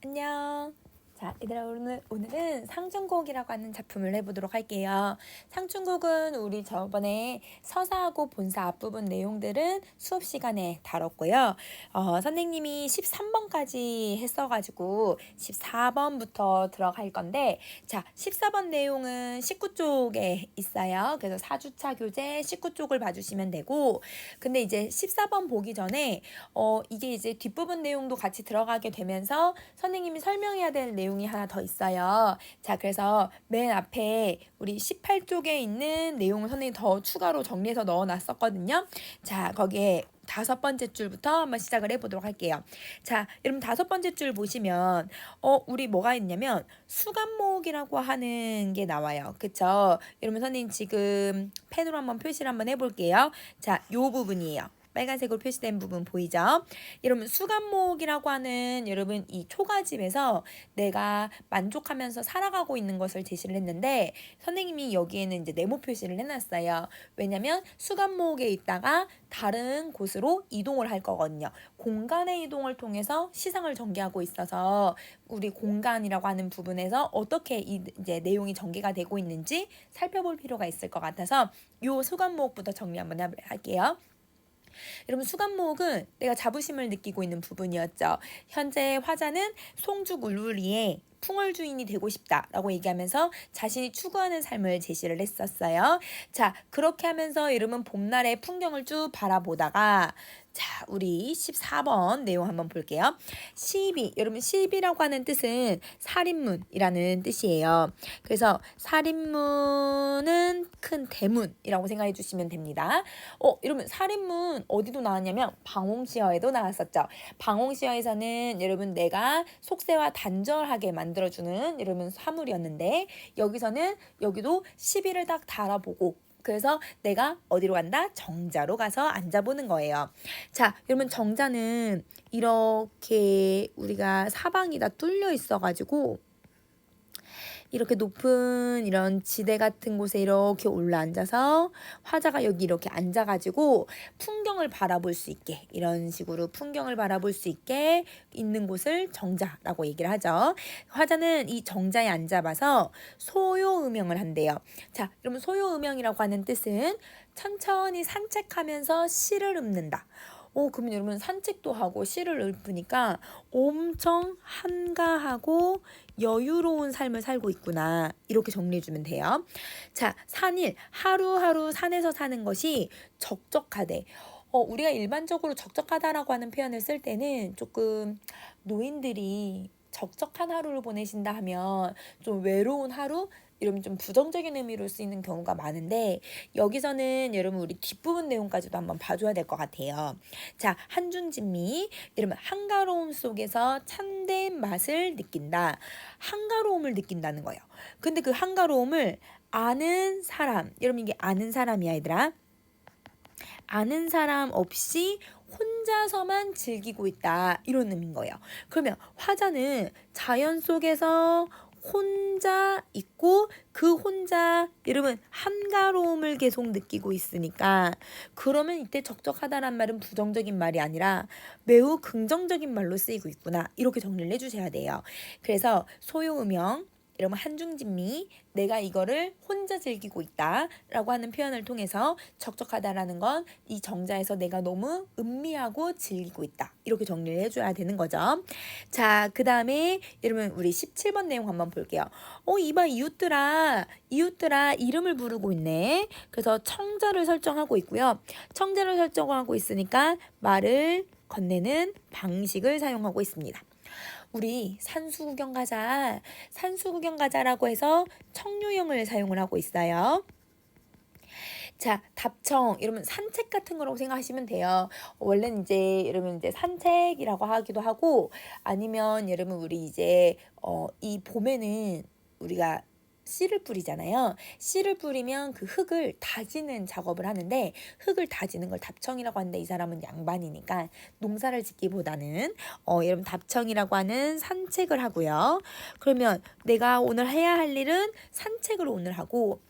안녕. 자, 얘들아, 오늘은 상중곡이라고 하는 작품을 해보도록 할게요. 상중곡은 우리 저번에 서사하고 본사 앞부분 내용들은 수업 시간에 다뤘고요. 선생님이 13번까지 했어가지고 14번부터 들어갈 건데, 자, 14번 내용은 19쪽에 있어요. 그래서 4주차 교재 19쪽을 봐주시면 되고, 근데 이제 14번 보기 전에 이게 이제 뒷부분 내용도 같이 들어가게 되면서 선생님이 설명해야 될 내용이 하나 더 있어요. 자, 그래서 맨 앞에 우리 18쪽에 있는 내용을 선생님이 더 추가로 정리해서 넣어놨었거든요. 자, 거기에 5번째 줄부터 한번 시작을 해보도록 할게요. 자, 여러분 5번째 줄 보시면 우리 뭐가 있냐면 수간목이라고 하는 게 나와요. 그쵸? 여러분 선생님 지금 펜으로 한번 표시를 한번 해볼게요. 자, 요 부분이에요. 빨간색으로 표시된 부분 보이죠? 여러분 수간목이라고 하는 여러분 이 초가집에서 내가 만족하면서 살아가고 있는 것을 제시를 했는데 선생님이 여기에는 이제 네모 표시를 해놨어요. 왜냐면 수간목에 있다가 다른 곳으로 이동을 할 거거든요. 공간의 이동을 통해서 시상을 전개하고 있어서 우리 공간이라고 하는 부분에서 어떻게 이제 내용이 전개가 되고 있는지 살펴볼 필요가 있을 것 같아서 요 수간목부터 정리 한번 할게요. 여러분 수간목은 내가 자부심을 느끼고 있는 부분이었죠. 현재 화자는 송죽 울우리의 풍월 주인이 되고 싶다라고 얘기하면서 자신이 추구하는 삶을 제시를 했었어요. 자, 그렇게 하면서 여러분 봄날의 풍경을 쭉 바라보다가 자, 우리 14번 내용 한번 볼게요. 시비, 여러분 시비라고 하는 뜻은 살인문이라는 뜻이에요. 그래서 살인문은 큰 대문이라고 생각해 주시면 됩니다. 여러분 살인문 어디도 나왔냐면 방홍시어에도 나왔었죠. 방홍시어에서는 여러분 내가 속세와 단절하게 만들어주는 여러분 사물이었는데 여기서는 여기도 시비를 딱 달아보고 그래서 내가 어디로 간다? 정자로 가서 앉아보는 거예요. 자, 여러분 정자는 이렇게 우리가 사방이 다 뚫려 있어가지고 이렇게 높은 이런 지대 같은 곳에 이렇게 올라앉아서 화자가 여기 이렇게 앉아가지고 풍경을 바라볼 수 있게 이런 식으로 풍경을 바라볼 수 있게 있는 곳을 정자라고 얘기를 하죠. 화자는 이 정자에 앉아봐서 소요음영을 한대요. 자, 여러분 소요음영이라고 하는 뜻은 천천히 산책하면서 시를 읊는다. 그러면 여러분 산책도 하고 시를 읊으니까 엄청 한가하고 여유로운 삶을 살고 있구나. 이렇게 정리해주면 돼요. 자, 산일. 하루하루 산에서 사는 것이 적적하대. 우리가 일반적으로 적적하다라고 하는 표현을 쓸 때는 조금 노인들이 적적한 하루를 보내신다 하면 좀 외로운 하루? 이러면 좀 부정적인 의미로 쓰이는 경우가 많은데 여기서는 여러분 우리 뒷부분 내용까지도 한번 봐줘야 될 것 같아요. 자, 한준진미 여러분 한가로움 속에서 참된 맛을 느낀다. 한가로움을 느낀다는 거예요. 근데 그 한가로움을 아는 사람 여러분 이게 아는 사람이야 얘들아. 아는 사람 없이 혼자서만 즐기고 있다 이런 의미인 거예요. 그러면 화자는 자연 속에서 혼자 있고 그 혼자 여러분 한가로움을 계속 느끼고 있으니까 그러면 이때 적적하다란 말은 부정적인 말이 아니라 매우 긍정적인 말로 쓰이고 있구나 이렇게 정리를 해주셔야 돼요. 그래서 소요음영 여러분 한중진미 내가 이거를 혼자 즐기고 있다 라고 하는 표현을 통해서 적적하다라는 건 이 정자에서 내가 너무 음미하고 즐기고 있다 이렇게 정리를 해줘야 되는 거죠. 자, 그 다음에 여러분 우리 17번 내용 한번 볼게요. 이봐 이웃들아 이름을 부르고 있네. 그래서 청자를 설정하고 있고요. 청자를 설정하고 있으니까 말을 건네는 방식을 사용하고 있습니다. 우리 산수 구경 가자. 산수 구경 가자라고 해서 청류형을 사용을 하고 있어요. 자, 답청. 여러분 산책 같은 거라고 생각하시면 돼요. 원래는 이제 여러분 이제 산책이라고 하기도 하고 아니면 여러분 우리 이제 이 봄에는 우리가 씨를 뿌리잖아요. 씨를 뿌리면 그 흙을 다지는 작업을 하는데 흙을 다지는 걸 답청이라고 하는데 이 사람은 양반이니까 농사를 짓기보다는 여러분 답청이라고 하는 산책을 하고요. 그러면 내가 오늘 해야 할 일은 산책을 오늘 하고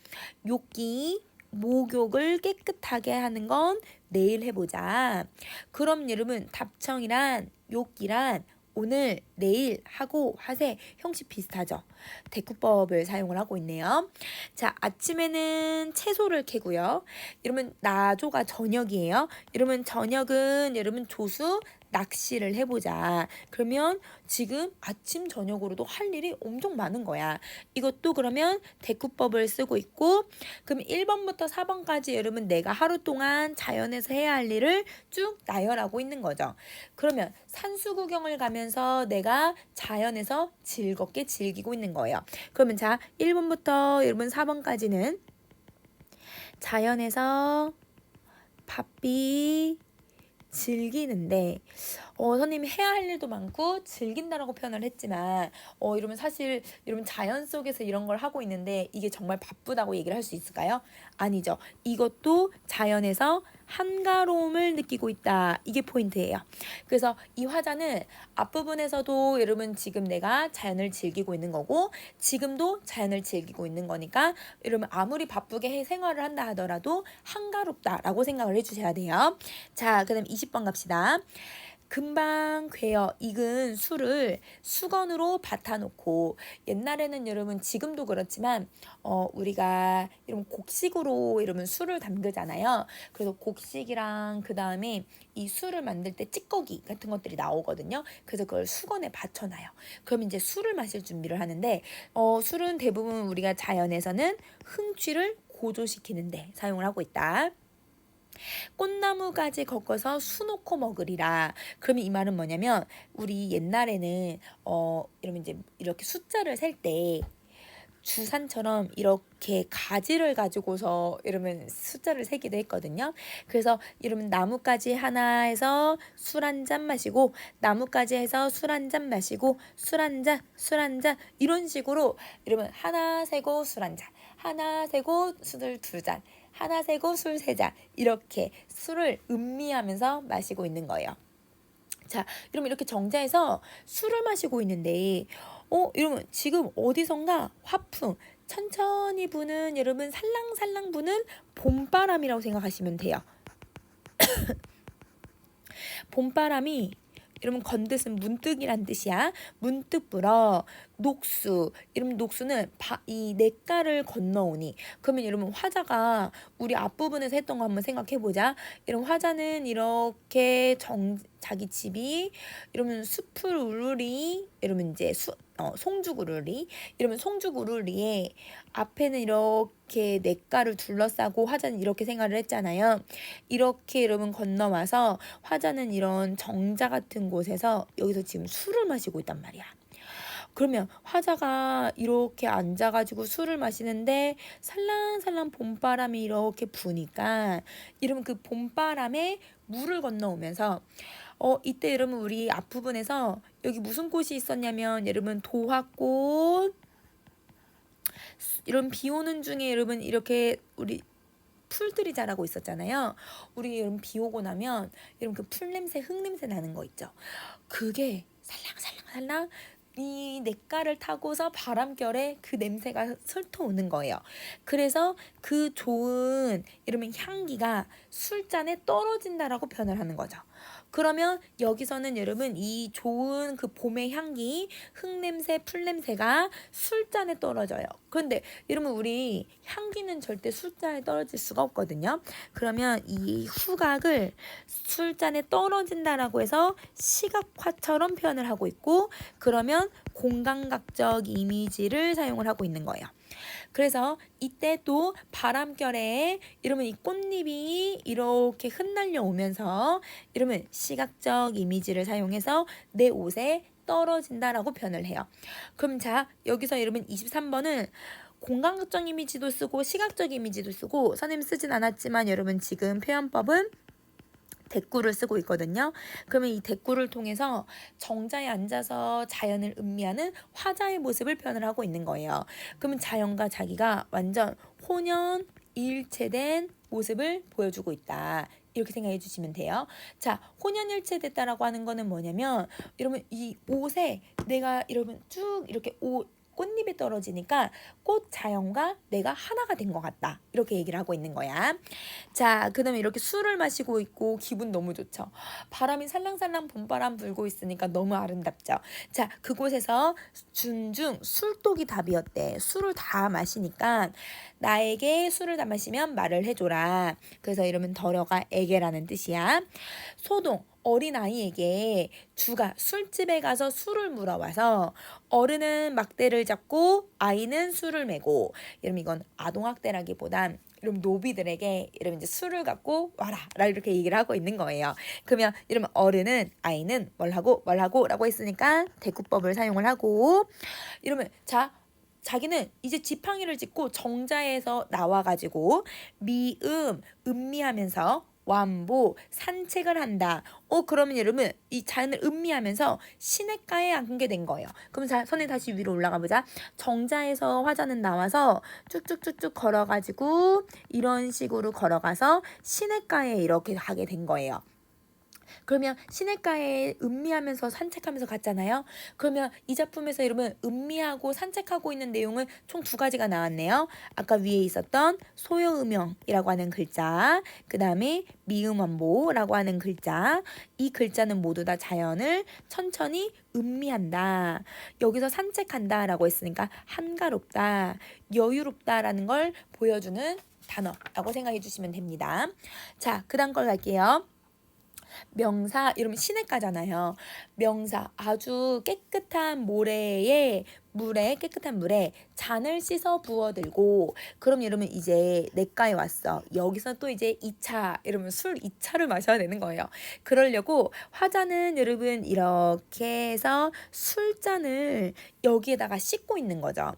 욕기 목욕을 깨끗하게 하는 건 내일 해보자. 그럼 여러분 답청이란 욕기란 오늘, 내일, 하고, 하세 형식 비슷하죠. 대꾸법을 사용을 하고 있네요. 자, 아침에는 채소를 캐고요. 이러면 나조가 저녁이에요. 이러면 저녁은 여러분 조수 낚시를 해보자. 그러면 지금 아침 저녁으로도 할 일이 엄청 많은 거야. 이것도 그러면 대꾸법을 쓰고 있고, 그럼 1번부터 4번까지 여러분 내가 하루 동안 자연에서 해야 할 일을 쭉 나열하고 있는 거죠. 그러면 산수 구경을 가면서 내가 자연에서 즐겁게 즐기고 있는 거예요. 그러면 자, 1번부터 여러분 4번까지는 자연에서 바삐 즐기는데 선생님이 해야 할 일도 많고 즐긴다라고 표현을 했지만 이러면 사실 여러분 자연 속에서 이런 걸 하고 있는데 이게 정말 바쁘다고 얘기를 할 수 있을까요? 아니죠. 이것도 자연에서 한가로움을 느끼고 있다. 이게 포인트예요. 그래서 이 화자는 앞부분에서도 여러분 지금 내가 자연을 즐기고 있는 거고 지금도 자연을 즐기고 있는 거니까 여러분 아무리 바쁘게 생활을 한다 하더라도 한가롭다라고 생각을 해주셔야 돼요. 자, 그다음 20번 갑시다. 금방 괴어 익은 술을 수건으로 받아놓고 옛날에는 여러분 지금도 그렇지만 우리가 이러면 곡식으로 이러면 술을 담그잖아요. 그래서 곡식이랑 그 다음에 이 술을 만들 때 찌꺼기 같은 것들이 나오거든요. 그래서 그걸 수건에 받쳐놔요. 그럼 이제 술을 마실 준비를 하는데 술은 대부분 우리가 자연에서는 흥취를 고조시키는데 사용을 하고 있다. 꽃나무가지 걷고서 수놓고 먹으리라. 그러면 이 말은 뭐냐면 우리 옛날에는 이러면 이제 이렇게 숫자를 셀 때 주산처럼 이렇게 가지를 가지고서 이러면 숫자를 세기도 했거든요. 그래서 이러면 나뭇가지 하나 해서 술 한 잔 마시고 나뭇가지 해서 술 한 잔 마시고 술 한 잔, 술 한 잔 이런 식으로 이러면 하나 세고 술 한 잔, 하나 세고 술 두 잔, 하나 세고 술 세 잔 이렇게 술을 음미하면서 마시고 있는 거예요. 자, 이러면 이렇게 정자에서 술을 마시고 있는데 이러면 지금 어디선가 화풍 천천히 부는 여러분 살랑살랑 부는 봄바람이라고 생각하시면 돼요. 봄바람이 여러분 건뜻은 문득이란 뜻이야. 문득 불어 녹수. 이러면 녹수는 이 냇가를 건너오니. 그러면 여러분 화자가 우리 앞부분에서 했던 거 한번 생각해보자. 이런 화자는 이렇게 자기 집이 이러면 숲을 우르리 이러면 이제 송죽우르리 이러면 송죽우르리에 앞에는 이렇게 냇가를 둘러싸고 화자는 이렇게 생활을 했잖아요. 이렇게 여러분 건너와서 화자는 이런 정자 같은 곳에서 여기서 지금 술을 마시고 있단 말이야. 그러면 화자가 이렇게 앉아가지고 술을 마시는데 살랑살랑 봄바람이 이렇게 부니까 이러면 그 봄바람에 물을 건너오면서 이때 여러분 우리 앞부분에서 여기 무슨 꽃이 있었냐면 여러분 도화꽃 이런 비 오는 중에 여러분 이렇게 우리 풀들이 자라고 있었잖아요. 우리 여러분 비 오고 나면 여러분 그 풀 냄새, 흙 냄새 나는 거 있죠. 그게 살랑살랑살랑 이 냇가를 타고서 바람결에 그 냄새가 훑어오는 거예요. 그래서 그 좋은 이러면 향기가 술잔에 떨어진다라고 표현을 하는 거죠. 그러면 여기서는 여러분 이 좋은 그 봄의 향기, 흙냄새, 풀냄새가 술잔에 떨어져요. 그런데 여러분 우리 향기는 절대 술잔에 떨어질 수가 없거든요. 그러면 이 후각을 술잔에 떨어진다라고 해서 시각화처럼 표현을 하고 있고 그러면 공감각적 이미지를 사용을 하고 있는 거예요. 그래서 이때 또 바람결에 이러면 이 꽃잎이 이렇게 흩날려 오면서 이러면 시각적 이미지를 사용해서 내 옷에 떨어진다라고 표현을 해요. 그럼 자, 여기서 이러면 23번은 공간극적 이미지도 쓰고 시각적 이미지도 쓰고 선생님 쓰진 않았지만 여러분 지금 표현법은 대꾸를 쓰고 있거든요. 그러면 이 대꾸를 통해서 정자에 앉아서 자연을 음미하는 화자의 모습을 표현을 하고 있는 거예요. 그러면 자연과 자기가 완전 혼연일체된 모습을 보여주고 있다. 이렇게 생각해 주시면 돼요. 자, 혼연일체됐다라고 하는 거는 뭐냐면 여러분 이 옷에 내가 여러분 쭉 이렇게 옷 꽃잎이 떨어지니까 꽃 자연과 내가 하나가 된 것 같다. 이렇게 얘기를 하고 있는 거야. 자, 그다음에 이렇게 술을 마시고 있고 기분 너무 좋죠. 바람이 살랑살랑 봄바람 불고 있으니까 너무 아름답죠. 자, 그곳에서 준중 술독이 답이었대. 술을 다 마시니까 나에게 술을 다 마시면 말을 해줘라. 그래서 이러면 덜어가 에게라는 뜻이야. 소동 어린아이에게 주가 술집에 가서 술을 물어와서 어른은 막대를 잡고 아이는 술을 메고, 이러면 이건 아동학대라기보단 이러면 노비들에게 이러면 이제 술을 갖고 와라 라 이렇게 얘기를 하고 있는 거예요. 그러면 이러면 어른은 아이는 뭘 하고 라고 했으니까 대꾸법을 사용을 하고, 이러면 자 자기는 이제 지팡이를 짚고 정자에서 나와가지고 음미하면서 완보 산책을 한다. 그러면 여러분 이 자연을 음미하면서 시냇가에 앉게 된 거예요. 그럼 자, 선생님 다시 위로 올라가 보자. 정자에서 화자는 나와서 쭉쭉쭉쭉 걸어가지고 이런 식으로 걸어가서 시냇가에 이렇게 가게 된 거예요. 그러면 시냇가에 음미하면서 산책하면서 갔잖아요. 그러면 이 작품에서 여러분 음미하고 산책하고 있는 내용은 총 2가지가 나왔네요. 아까 위에 있었던 소요음영이라고 하는 글자, 그 다음에 미음원보라고 하는 글자. 이 글자는 모두 다 자연을 천천히 음미한다. 여기서 산책한다 라고 했으니까 한가롭다, 여유롭다라는 걸 보여주는 단어라고 생각해 주시면 됩니다. 자, 그 다음 걸 갈게요. 명사, 이러면 시냇가잖아요. 명사, 아주 깨끗한 깨끗한 물에 잔을 씻어 부어들고, 그럼 여러분 이제 냇가에 왔어. 여기서 또 이제 2차, 이러면 술 2차를 마셔야 되는 거예요. 그러려고 화자는 여러분 이렇게 해서 술잔을 여기에다가 씻고 있는 거죠.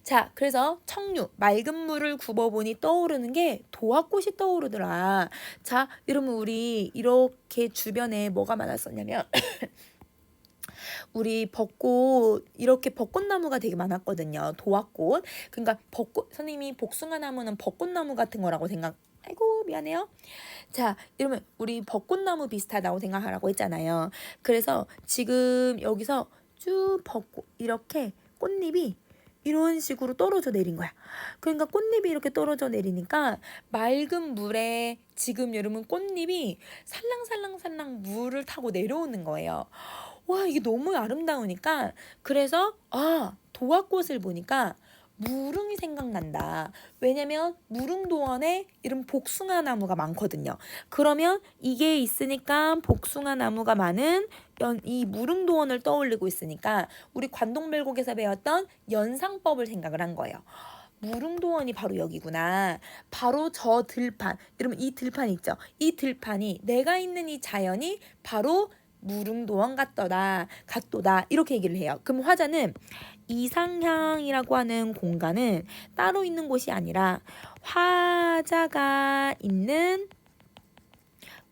자, 그래서 청류, 맑은 물을 굽어보니 떠오르는 게 도화꽃이 떠오르더라. 자, 여러분 우리 이렇게 주변에 뭐가 많았었냐면 우리 벚꽃, 이렇게 벚꽃나무가 되게 많았거든요. 도화꽃. 그러니까 선생님이 복숭아 나무는 벚꽃나무 같은 거라고 아이고 미안해요. 자, 이러면 우리 벚꽃나무 비슷하다고 생각하라고 했잖아요. 그래서 지금 여기서 쭉 벚꽃 이렇게 꽃잎이 이런 식으로 떨어져 내린 거야. 그러니까 꽃잎이 이렇게 떨어져 내리니까 맑은 물에 지금 여러분 꽃잎이 살랑살랑살랑 물을 타고 내려오는 거예요. 와, 이게 너무 아름다우니까, 그래서 도화꽃을 보니까 무릉이 생각난다. 왜냐면 무릉도원에 이런 복숭아 나무가 많거든요. 그러면 이게 있으니까 복숭아 나무가 많은 이 무릉도원을 떠올리고 있으니까 우리 관동별곡에서 배웠던 연상법을 생각을 한 거예요. 무릉도원이 바로 여기구나. 바로 저 들판. 여러분 이 들판 있죠? 이 들판이, 내가 있는 이 자연이 바로 무릉도원 같도다 이렇게 얘기를 해요. 그럼 화자는 이상향이라고 하는 공간은 따로 있는 곳이 아니라 화자가 있는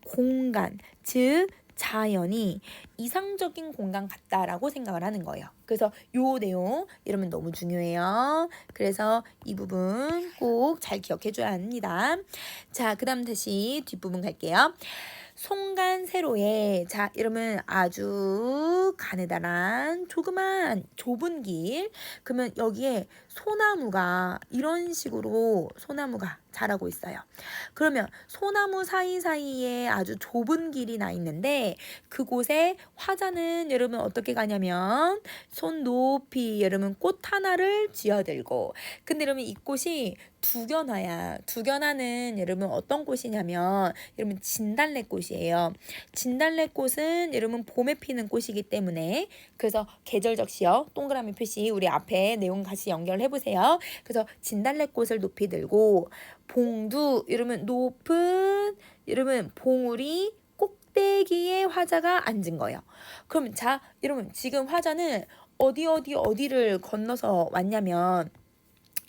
공간, 즉 자연이 이상적인 공간 같다라고 생각을 하는 거예요. 그래서 요 내용 여러분 너무 중요해요. 그래서 이 부분 꼭 잘 기억해 줘야 합니다. 자, 그 다음 다시 뒷부분 갈게요. 송간 세로에, 자, 이러면 아주 가느다란 조그만 좁은 길. 그러면 여기에 소나무가 이런 식으로 소나무가 자라고 있어요. 그러면 소나무 사이사이에 아주 좁은 길이 나 있는데, 그곳에 화자는 여러분 어떻게 가냐면 손 높이 여러분 꽃 하나를 쥐어들고, 근데 여러분 이 꽃이 두견화야. 두견화는 여러분 어떤 꽃이냐면 여러분 진달래꽃이에요. 진달래꽃은 여러분 봄에 피는 꽃이기 때문에, 그래서 계절적 시어 동그라미 표시, 우리 앞에 내용 같이 연결해 보세요. 그래서 진달래꽃을 높이 들고, 봉두, 여러분 높은 여러분 봉우리 꼭대기에 화자가 앉은 거예요. 그럼 자, 여러분 지금 화자는 어디를 건너서 왔냐면,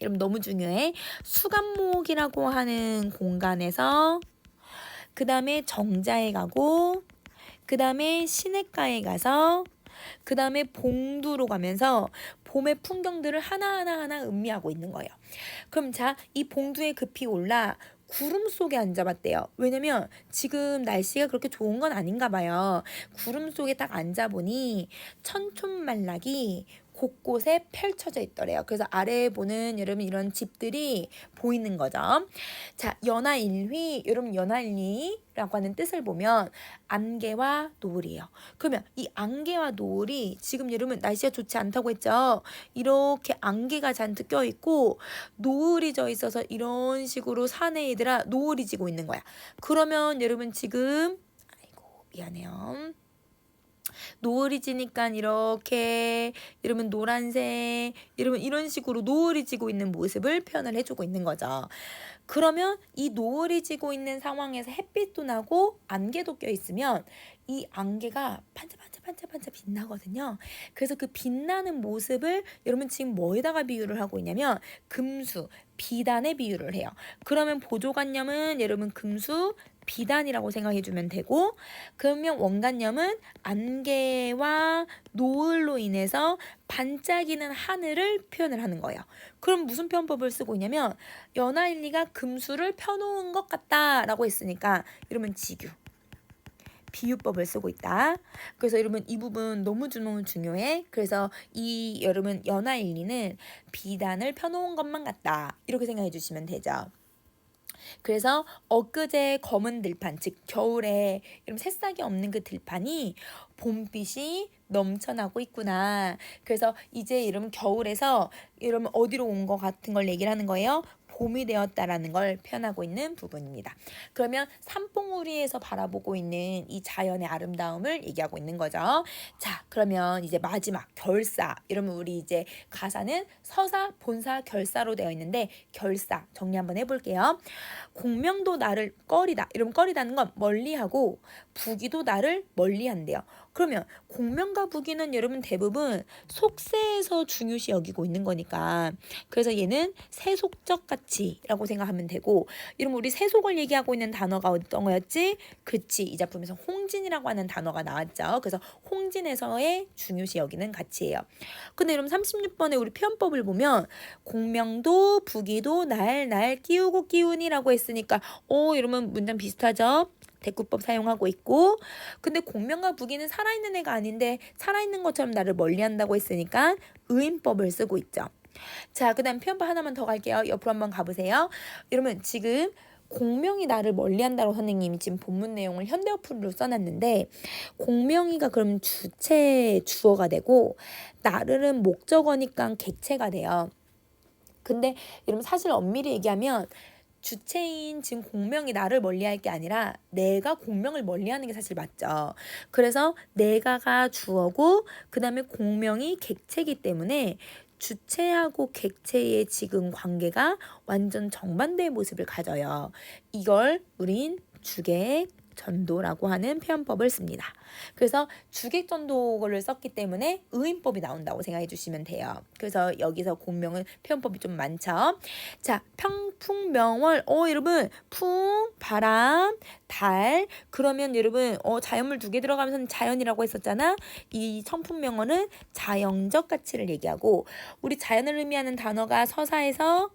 여러분 너무 중요해. 수감목이라고 하는 공간에서 그 다음에 정자에 가고, 그 다음에 시냇가에 가서, 그 다음에 봉두로 가면서 봄의 풍경들을 하나하나 음미하고 있는 거예요. 그럼 자, 이 봉두에 급히 올라 구름 속에 앉아봤대요. 왜냐면 지금 날씨가 그렇게 좋은 건 아닌가 봐요. 구름 속에 딱 앉아보니 천촌말락이 곳곳에 펼쳐져 있더래요. 그래서 아래에 보는 여러분 이런 집들이 보이는 거죠. 자, 연하일휘, 여러분 연하일휘라고 하는 뜻을 보면 안개와 노을이에요. 그러면 이 안개와 노을이 지금 여러분 날씨가 좋지 않다고 했죠. 이렇게 안개가 잔뜩 껴있고 노을이 져 있어서 이런 식으로 산에 얘들아 노을이 지고 있는 거야. 그러면 여러분 지금 아이고 미안해요. 노을이 지니까 이렇게 여러분 노란색 여러분 이런 식으로 노을이 지고 있는 모습을 표현을 해주고 있는 거죠. 그러면 이 노을이 지고 있는 상황에서 햇빛도 나고 안개도 껴 있으면 이 안개가 반짝반짝반짝반짝 빛나거든요. 그래서 그 빛나는 모습을 여러분 지금 뭐에다가 비유를 하고 있냐면 금수, 비단에 비유를 해요. 그러면 보조관념은 여러분 금수, 비단이라고 생각해주면 되고, 그러면 원관념은 안개와 노을로 인해서 반짝이는 하늘을 표현을 하는 거예요. 그럼 무슨 표현법을 쓰고 있냐면 연하일리가 금수를 펴놓은 것 같다라고 했으니까 이러면 지규 비유법을 쓰고 있다. 그래서 여러분 이 부분 너무 중요해. 그래서 이 여러분 연하일리는 비단을 펴놓은 것만 같다 이렇게 생각해 주시면 되죠. 그래서 엊그제 검은 들판, 즉 겨울에 이런 새싹이 없는 그 들판이 봄빛이 넘쳐나고 있구나. 그래서 이제 여러분 겨울에서 여러분 어디로 온 것 같은 걸 얘기를 하는 거예요. 봄이 되었다라는 걸 표현하고 있는 부분입니다. 그러면 산봉우리에서 바라보고 있는 이 자연의 아름다움을 얘기하고 있는 거죠. 자, 그러면 이제 마지막 결사. 이러면 우리 이제 가사는 서사, 본사, 결사로 되어 있는데 결사 정리 한번 해볼게요. 공명도 나를 꺼리다. 이러면 꺼리다는 건 멀리하고 부기도 나를 멀리한대요. 그러면 공명과 부기는 여러분 대부분 속세에서 중요시 여기고 있는 거니까 그래서 얘는 세속적 가치라고 생각하면 되고 이러면 우리 세속을 얘기하고 있는 단어가 어떤 거였지? 그치 이 작품에서 홍진이라고 하는 단어가 나왔죠. 그래서 홍진에서의 중요시 여기는 가치예요. 근데 여러분 36번에 우리 표현법을 보면 공명도 부기도 날 끼우고 끼우니라고 했으니까 이러면 문장 비슷하죠? 대꾸법 사용하고 있고 근데 공명과 부기는 살아있는 애가 아닌데 살아있는 것처럼 나를 멀리한다고 했으니까 의인법을 쓰고 있죠. 자, 그 다음 표현법 하나만 더 갈게요. 옆으로 한번 가보세요. 여러분 지금 공명이 나를 멀리한다고 선생님이 지금 본문 내용을 현대어풀로 써놨는데 공명이가 그럼 주체 주어가 되고 나를은 목적어니까 객체가 돼요. 근데 여러분 사실 엄밀히 얘기하면 주체인 지금 공명이 나를 멀리할 게 아니라 내가 공명을 멀리하는 게 사실 맞죠. 그래서 내가가 주어고 그 다음에 공명이 객체이기 때문에 주체하고 객체의 지금 관계가 완전 정반대의 모습을 가져요. 이걸 우린 주객 전도라고 하는 표현법을 습니다. 그래서 주객전도를 썼기 때문에 의인법이 나온다고 생각해 주시면 돼요. 그래서 여기서 공명은 표현법이 좀 많죠. 자, 평풍명월 여러분 풍, 바람, 달 그러면 여러분 자연물 2개 들어가면서 자연이라고 했었잖아. 이 청풍명월은 자연적 가치를 얘기하고 우리 자연을 의미하는 단어가 서사에서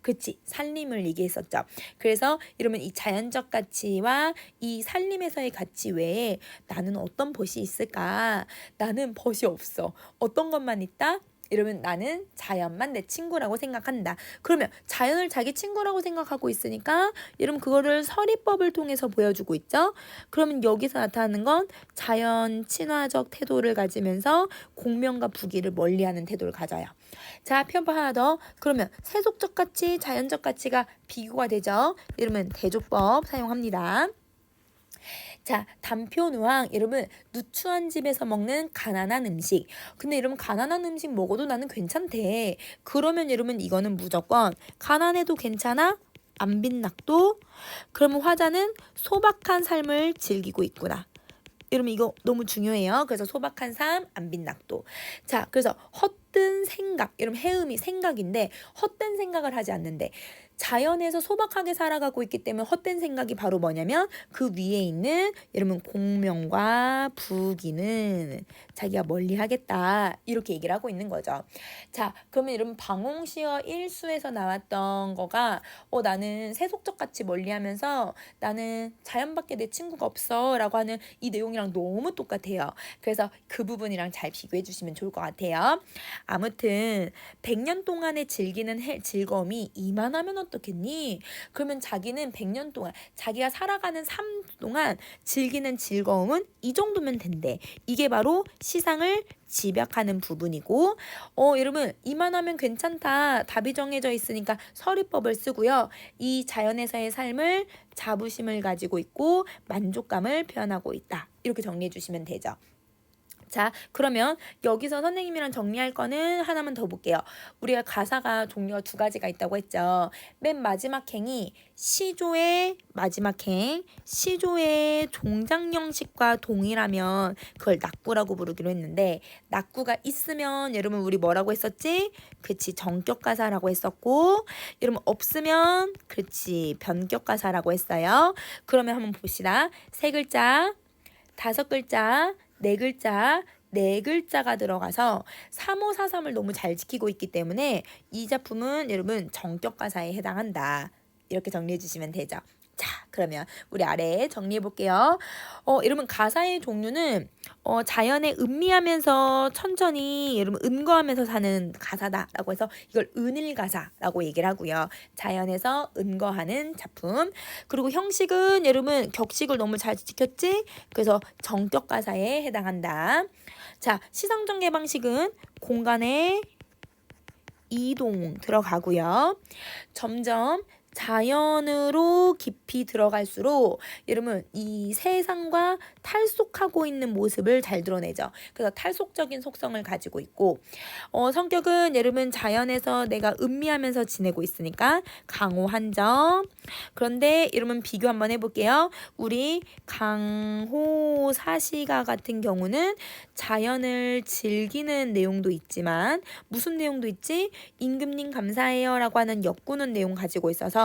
그치 산림을 얘기했었죠. 그래서 이러면 이 자연적 가치와 이 산림에서의 가치 외에 나는 어떤 벗이 있을까? 나는 벗이 없어. 어떤 것만 있다? 이러면 나는 자연만 내 친구라고 생각한다. 그러면 자연을 자기 친구라고 생각하고 있으니까 여러분 그거를 서리법을 통해서 보여주고 있죠. 그러면 여기서 나타나는 건 자연 친화적 태도를 가지면서 공명과 부기를 멀리하는 태도를 가져요. 자, 표현법 하나 더. 그러면 세속적 가치, 자연적 가치가 비교가 되죠. 이러면 대조법 사용합니다. 자, 단표누항 여러분 누추한 집에서 먹는 가난한 음식. 근데 여러분 가난한 음식 먹어도 나는 괜찮대. 그러면 여러분 이거는 무조건 가난해도 괜찮아? 안 빈낙도? 그러면 화자는 소박한 삶을 즐기고 있구나. 여러분 이거 너무 중요해요. 그래서 소박한 삶, 안 빈낙도. 자, 그래서 헛된 생각. 여러분 해음이 생각인데 헛된 생각을 하지 않는데 자연에서 소박하게 살아가고 있기 때문에 헛된 생각이 바로 뭐냐면 그 위에 있는 여러분 공명과 부귀는 자기가 멀리하겠다 이렇게 얘기를 하고 있는 거죠. 자, 그러면 여러분 방홍시어 1수에서 나왔던 거가 나는 세속적같이 멀리하면서 나는 자연밖에 내 친구가 없어 라고 하는 이 내용이랑 너무 똑같아요. 그래서 그 부분이랑 잘 비교해 주시면 좋을 것 같아요. 아무튼 100년 동안의 즐기는 즐거움이 이만하면 어떻겠니? 그러면 자기는 100년 동안 자기가 살아가는 삶 동안 즐기는 즐거움은 이 정도면 된대. 이게 바로 시상을 집약하는 부분이고 여러분 이만하면 괜찮다. 답이 정해져 있으니까 서리법을 쓰고요. 이 자연에서의 삶을 자부심을 가지고 있고 만족감을 표현하고 있다. 이렇게 정리해 주시면 되죠. 자, 그러면 여기서 선생님이랑 정리할 거는 하나만 더 볼게요. 우리가 가사가 종류가 두 가지가 있다고 했죠. 맨 마지막 행이 시조의 마지막 행, 시조의 종작 형식과 동일하면 그걸 낙구라고 부르기로 했는데 낙구가 있으면 여러분 우리 뭐라고 했었지? 그치, 정격가사라고 했었고 여러분 없으면 그치, 변격가사라고 했어요. 그러면 한번 봅시다. 세 글자, 다섯 글자, 네 글자, 네 글자가 들어가서 3543을 너무 잘 지키고 있기 때문에 이 작품은 여러분 정격가사에 해당한다. 이렇게 정리해 주시면 되죠. 자, 그러면 우리 아래에 정리해 볼게요. 여러분 가사의 종류는 자연에 음미하면서 천천히 여러분 은거하면서 사는 가사다라고 해서 이걸 은일가사라고 얘기를 하고요. 자연에서 은거하는 작품. 그리고 형식은 여러분 격식을 너무 잘 지켰지? 그래서 정격가사에 해당한다. 자, 시상전개 방식은 공간의 이동 들어가고요. 점점 자연으로 깊이 들어갈수록 여러분 이 세상과 탈속하고 있는 모습을 잘 드러내죠. 그래서 탈속적인 속성을 가지고 있고 성격은 여러분 자연에서 내가 음미하면서 지내고 있으니까 강호 한점. 그런데 여러분 비교 한번 해볼게요. 우리 강호 사시가 같은 경우는 자연을 즐기는 내용도 있지만 무슨 내용도 있지? 임금님 감사해요 라고 하는 엮구는 내용 가지고 있어서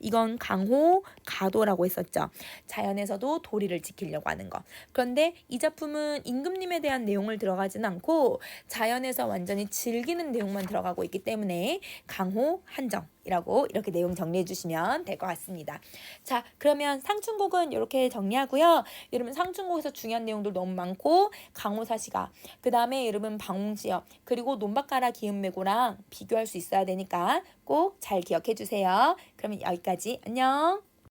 이건 강호 가도라고 했었죠. 자연에서도 도리를 지키려고 하는 거. 그런데 이 작품은 임금님에 대한 내용을 들어가진 않고 자연에서 완전히 즐기는 내용만 들어가고 있기 때문에 강호 한정이라고 이렇게 내용 정리해 주시면 될 것 같습니다. 자, 그러면 상춘곡은 이렇게 정리하고요. 여러분 상춘곡에서 중요한 내용들 너무 많고 강호사시가 그 다음에 여러분 방홍시어 그리고 논밭가라 기욤매고랑 비교할 수 있어야 되니까 꼭 잘 기억해 주세요. 그러면 여기까지 안녕.